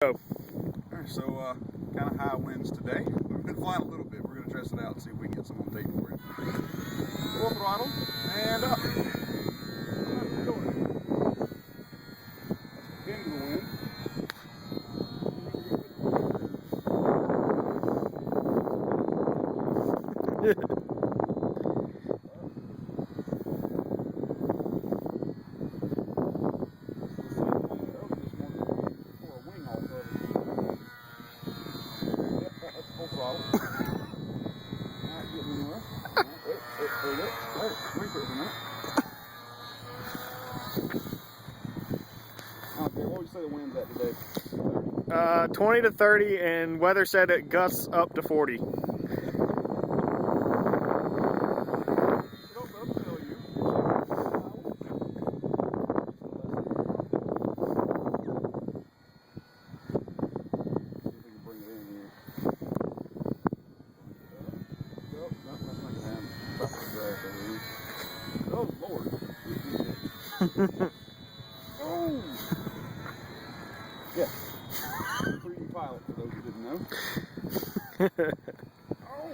Alright, so kind of high winds today. We've been flying a little bit. We're going to test it out and see if we can get some on tape for it. Full throttle and up. Into the wind. Okay, what would you say the wind's at today? 20 to 30, and weather said it gusts up to 40. Oh, Lord. Oh! Yeah. 3D pilot, for those who didn't know. Oh!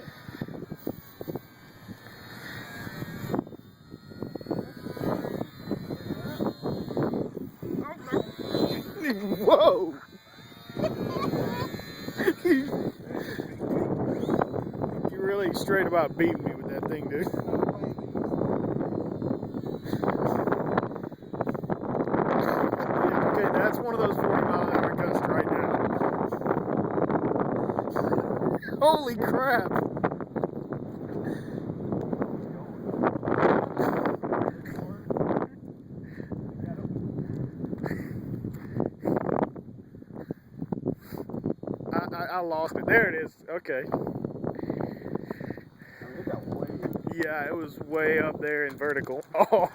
Whoa! You're really straight about beating me with that thing, dude. Okay, that's one of those 40-mile-an-hour gusts right now. Holy crap! I lost it. There it is. Okay. Yeah, it was way up there in vertical. Oh.